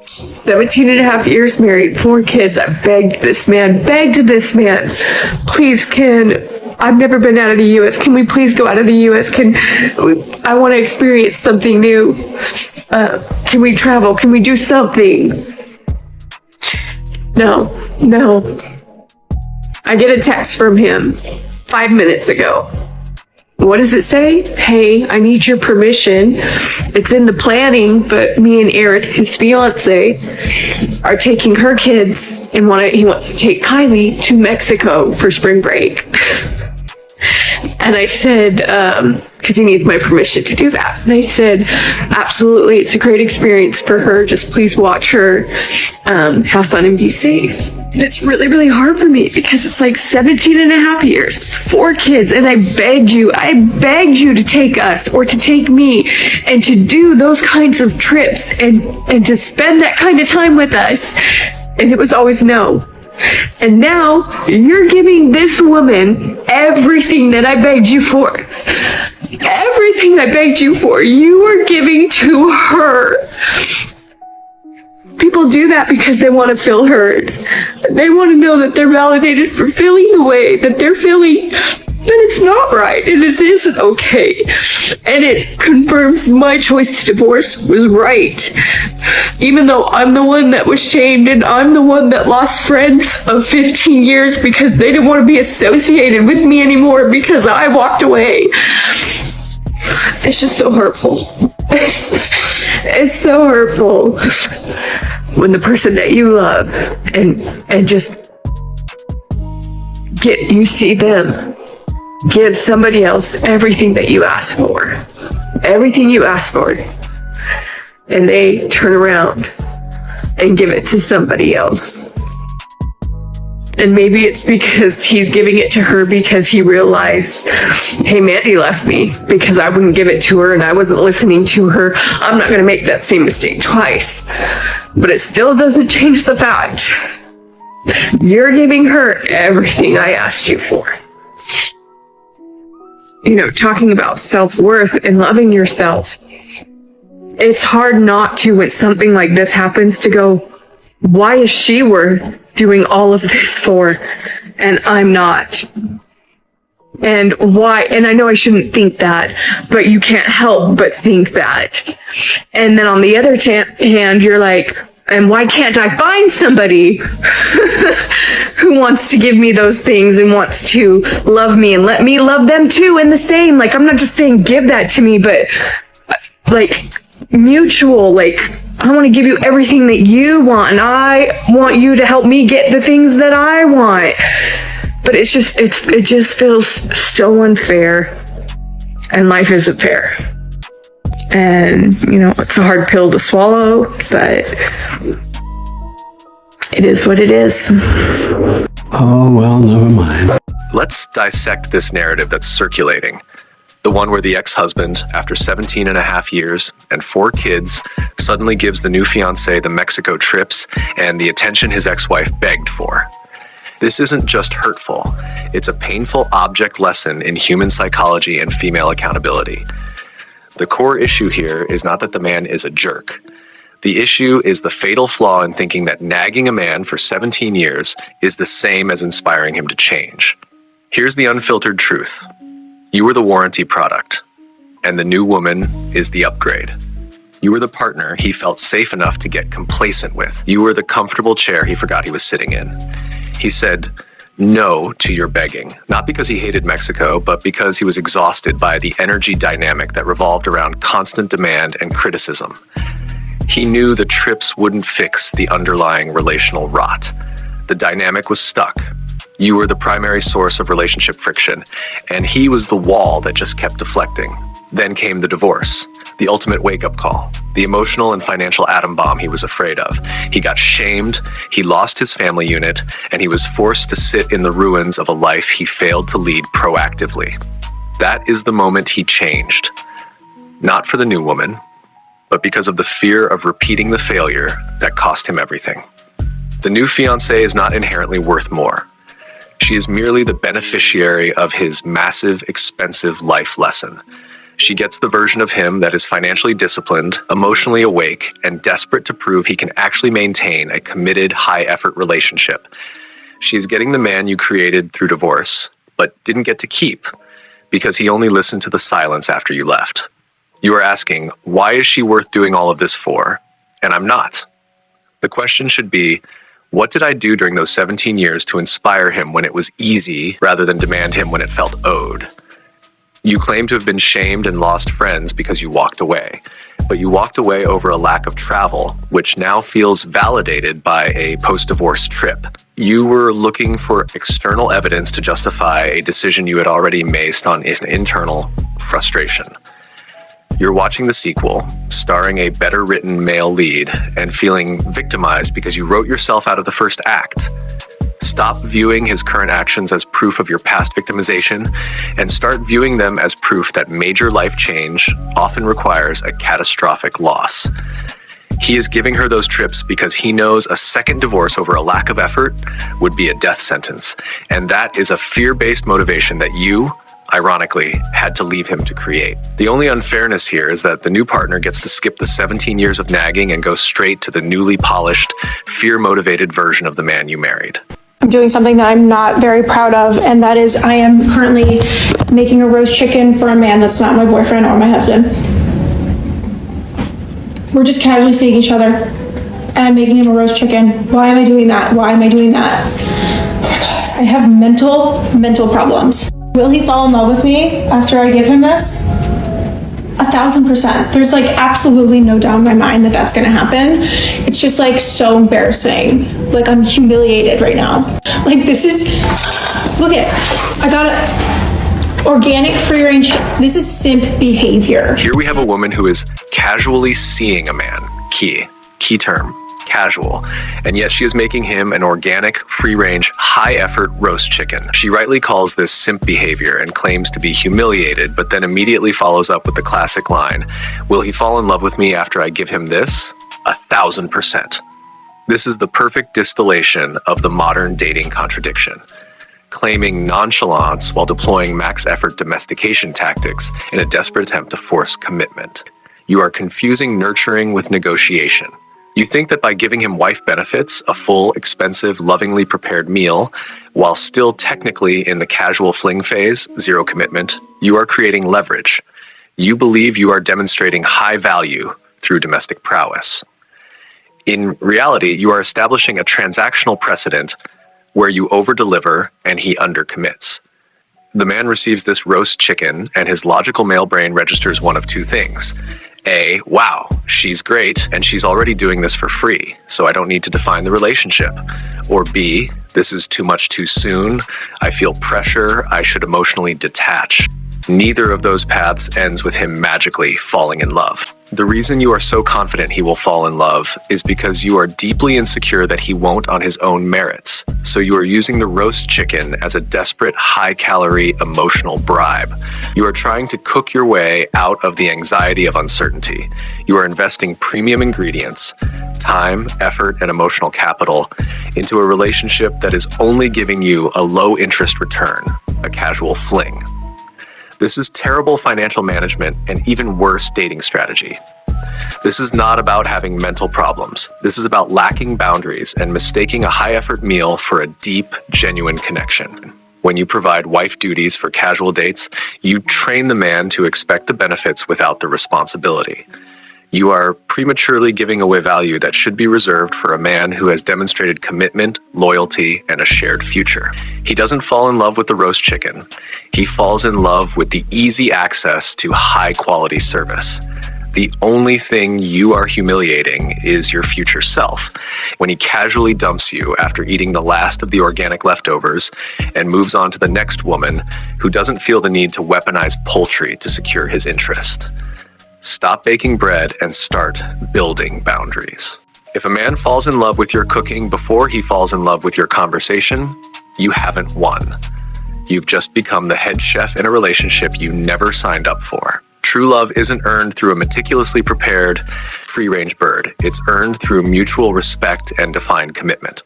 17 and a half years married, 4 kids. I begged this man, please, I've never been out of the U.S. Can we please go out of the U.S.? I want to experience something new. Can we travel? Can we do something? No. I get a text from him 5 minutes ago. What does it say? Hey, I need your permission. It's in the planning, but me and Eric, his fiance, are taking her kids and he wants to take Kylie to Mexico for spring break. And I said, because he needs my permission to do that. And I said, absolutely, it's a great experience for her. Just please watch her, have fun and be safe. And it's really, really hard for me because it's like 17 and a half years, 4 kids. And I begged you to take us or to take me and to do those kinds of trips and to spend that kind of time with us. And it was always no. And now you're giving this woman everything that I begged you for. Everything I begged you for, you are giving to her. People do that because they want to feel heard. They want to know that they're validated for feeling the way that they're feeling, that it's not right and it isn't okay. And it confirms my choice to divorce was right. Even though I'm the one that was shamed and I'm the one that lost friends of 15 years because they didn't want to be associated with me anymore because I walked away. It's just so hurtful. It's so hurtful when the person that you love and just you see them give somebody else everything that you asked for, and they turn around and give it to somebody else. And maybe it's because he's giving it to her because he realized, hey, Mandy left me because I wouldn't give it to her and I wasn't listening to her. I'm not going to make that same mistake twice. But it still doesn't change the fact you're giving her everything I asked you for. You know, talking about self-worth and loving yourself, it's hard not to, when something like this happens, to go, why is she worth doing all of this for and I'm not? And why? And I know I shouldn't think that, but you can't help but think that. And then on the other hand, you're like, and why can't I find somebody who wants to give me those things and wants to love me and let me love them too in the same? Like, I'm not just saying give that to me, but like mutual, like, I want to give you everything that you want and I want you to help me get the things that I want. But it just feels so unfair, and life isn't fair. And, you know, it's a hard pill to swallow, but it is what it is. Oh, well, never mind. Let's dissect this narrative that's circulating. The one where the ex-husband, after 17 and a half years and 4 kids, suddenly gives the new fiancé the Mexico trips and the attention his ex-wife begged for. This isn't just hurtful. It's a painful object lesson in human psychology and female accountability. The core issue here is not that the man is a jerk. The issue is the fatal flaw in thinking that nagging a man for 17 years is the same as inspiring him to change. Here's the unfiltered truth. You were the warranty product, and the new woman is the upgrade. You were the partner he felt safe enough to get complacent with. You were the comfortable chair he forgot he was sitting in. He said no to your begging, not because he hated Mexico, but because he was exhausted by the energy dynamic that revolved around constant demand and criticism. He knew the trips wouldn't fix the underlying relational rot. The dynamic was stuck. You were the primary source of relationship friction, and he was the wall that just kept deflecting. Then came the divorce, the ultimate wake-up call, the emotional and financial atom bomb he was afraid of. He got shamed, he lost his family unit, and he was forced to sit in the ruins of a life he failed to lead proactively. That is the moment he changed. Not for the new woman, but because of the fear of repeating the failure that cost him everything. The new fiancée is not inherently worth more. She is merely the beneficiary of his massive, expensive life lesson. She gets the version of him that is financially disciplined, emotionally awake, and desperate to prove he can actually maintain a committed, high-effort relationship. She is getting the man you created through divorce, but didn't get to keep because he only listened to the silence after you left. You are asking, why is she worth doing all of this for? And I'm not. The question should be, what did I do during those 17 years to inspire him when it was easy rather than demand him when it felt owed? You claim to have been shamed and lost friends because you walked away, but you walked away over a lack of travel, which now feels validated by a post-divorce trip. You were looking for external evidence to justify a decision you had already based on internal frustration. You're watching the sequel, starring a better-written male lead, and feeling victimized because you wrote yourself out of the first act. Stop viewing his current actions as proof of your past victimization and start viewing them as proof that major life change often requires a catastrophic loss. He is giving her those trips because he knows a second divorce over a lack of effort would be a death sentence, and that is a fear-based motivation that you, ironically, had to leave him to create. The only unfairness here is that the new partner gets to skip the 17 years of nagging and go straight to the newly polished, fear-motivated version of the man you married. I'm doing something that I'm not very proud of, and that is I am currently making a roast chicken for a man that's not my boyfriend or my husband. We're just casually seeing each other, and I'm making him a roast chicken. Why am I doing that? Why am I doing that? Oh my God. I have mental problems. Will he fall in love with me after I give him this? 1,000%. There's like absolutely no doubt in my mind that that's gonna happen. It's just like so embarrassing. Like I'm humiliated right now. Like this is, look at, I got it. Organic free range. This is simp behavior. Here we have a woman who is casually seeing a man. Key term, casual. And yet she is making him an organic, free-range, high-effort roast chicken. She rightly calls this simp behavior and claims to be humiliated, but then immediately follows up with the classic line, will he fall in love with me after I give him this? 1,000%. This is the perfect distillation of the modern dating contradiction. Claiming nonchalance while deploying max-effort domestication tactics in a desperate attempt to force commitment. You are confusing nurturing with negotiation. You think that by giving him wife benefits, a full, expensive, lovingly prepared meal, while still technically in the casual fling phase, zero commitment, you are creating leverage. You believe you are demonstrating high value through domestic prowess. In reality, you are establishing a transactional precedent where you over-deliver and he undercommits. The man receives this roast chicken and his logical male brain registers one of two things. A, wow, she's great and she's already doing this for free, so I don't need to define the relationship. Or B, this is too much too soon, I feel pressure, I should emotionally detach. Neither of those paths ends with him magically falling in love. The reason you are so confident he will fall in love is because you are deeply insecure that he won't on his own merits. So you are using the roast chicken as a desperate, high-calorie, emotional bribe. You are trying to cook your way out of the anxiety of uncertainty. You are investing premium ingredients, time, effort, and emotional capital into a relationship that is only giving you a low-interest return, a casual fling. This is terrible financial management and even worse dating strategy. This is not about having mental problems. This is about lacking boundaries and mistaking a high-effort meal for a deep, genuine connection. When you provide wife duties for casual dates, you train the man to expect the benefits without the responsibility. You are prematurely giving away value that should be reserved for a man who has demonstrated commitment, loyalty, and a shared future. He doesn't fall in love with the roast chicken. He falls in love with the easy access to high-quality service. The only thing you are humiliating is your future self when he casually dumps you after eating the last of the organic leftovers and moves on to the next woman who doesn't feel the need to weaponize poultry to secure his interest. Stop baking bread and start building boundaries. If a man falls in love with your cooking before he falls in love with your conversation, you haven't won. You've just become the head chef in a relationship you never signed up for. True love isn't earned through a meticulously prepared, free-range bird. It's earned through mutual respect and defined commitment.